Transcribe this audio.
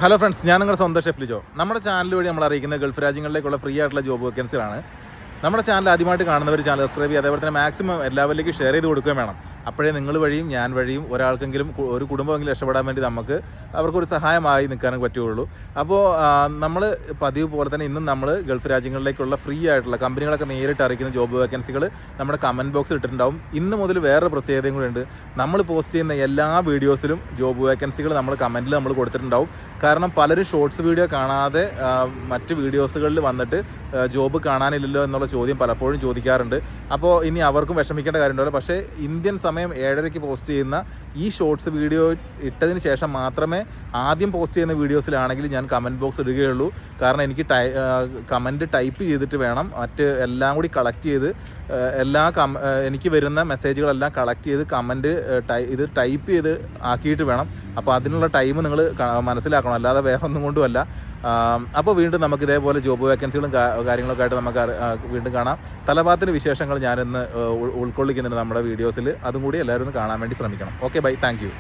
Hello friends, ഞാൻ നിങ്ങളുടെ സ്വന്തം ഷെഫ് ലിജോ. നമ്മുടെ ചാനൽ വഴി നമ്മൾ അറിയിക്കുന്ന ഗൾഫ് രാജ്യങ്ങളിലേക്കുള്ള ഫ്രീ ആയിട്ടുള്ള ജോബ് വേക്കൻസികളാണ്. നമ്മുടെ ചാനൽ ആദ്യമായിട്ട് കാണുന്നവർ ചാനൽ സബ്സ്ക്രൈബ് ചെയ്യുക, അതേപോലെ തന്നെ മാക്സിമം എല്ലാവരിലേക്കും ഷെയർ ചെയ്ത് കൊടുക്കുകയും വേണം. അപ്പോഴേ നിങ്ങൾ വഴിയും ഞാൻ വഴിയും ഒരാൾക്കെങ്കിലും ഒരു കുടുംബമെങ്കിലും രക്ഷപ്പെടാൻ വേണ്ടി അവർക്കൊരു സഹായമായി നിൽക്കാനും പറ്റുകയുള്ളൂ. അപ്പോൾ നമ്മൾ പതിവ് പോലെ തന്നെ ഇന്നും നമ്മൾ ഗൾഫ് രാജ്യങ്ങളിലേക്കുള്ള ഫ്രീ ആയിട്ടുള്ള കമ്പനികളൊക്കെ നേരിട്ട് അറിയിക്കുന്ന ജോബ് വേക്കൻസികൾ നമ്മുടെ കമൻറ്റ് ബോക്സിൽ ഇട്ടിട്ടുണ്ടാവും. ഇന്ന് മുതൽ വേറൊരു പ്രത്യേകതയും കൂടെ ഉണ്ട്. നമ്മൾ പോസ്റ്റ് ചെയ്യുന്ന എല്ലാ വീഡിയോസിലും ജോബ് വേക്കൻസികൾ നമ്മൾ കമൻറ്റിൽ നമ്മൾ കൊടുത്തിട്ടുണ്ടാവും. കാരണം പലരും ഷോർട്സ് വീഡിയോ കാണാതെ മറ്റ് വീഡിയോസുകളിൽ വന്നിട്ട് ജോബ് കാണാനില്ലല്ലോ എന്നുള്ള ചോദ്യം പലപ്പോഴും ചോദിക്കാറുണ്ട്. അപ്പോൾ ഇനി അവർക്കും വിഷമിക്കേണ്ട കാര്യമുണ്ടല്ലോ. പക്ഷേ ഇന്ത്യൻ സമയം 7:30 പോസ്റ്റ് ചെയ്യുന്ന ഈ ഷോർട്സ് വീഡിയോ ഇട്ടതിന് ശേഷം മാത്രമേ ആദ്യം പോസ്റ്റ് ചെയ്യുന്ന വീഡിയോസിലാണെങ്കിൽ ഞാൻ കമൻറ്റ് ബോക്സ് ഇടുകയുള്ളൂ. കാരണം എനിക്ക് കമൻറ്റ് ടൈപ്പ് ചെയ്തിട്ട് വേണം മറ്റ് എല്ലാം കൂടി കളക്ട് ചെയ്ത് എനിക്ക് വരുന്ന മെസ്സേജുകളെല്ലാം കളക്ട് ചെയ്ത് കമൻറ്റ് ഇത് ടൈപ്പ് ചെയ്ത് ആക്കിയിട്ട് വേണം. അപ്പോൾ അതിനുള്ള ടൈം നിങ്ങൾ മനസ്സിലാക്കണം, അല്ലാതെ വേറെ ഒന്നും കൊണ്ടുമല്ല. അപ്പോൾ വീണ്ടും നമുക്ക് ഇതേപോലെ ജോബ് വേക്കൻസികളും കാര്യങ്ങളൊക്കെ ആയിട്ട് നമുക്ക് വീണ്ടും കാണാം. തലഭാഗത്തിൻ്റെ വിശേഷങ്ങൾ ഞാനിന്ന് ഉൾക്കൊള്ളിക്കുന്നുണ്ട് നമ്മുടെ വീഡിയോസിൽ. അതും കൂടി എല്ലാവരും ഒന്ന് കാണാൻ വേണ്ടി ശ്രമിക്കണം. Okay, bye, thank U.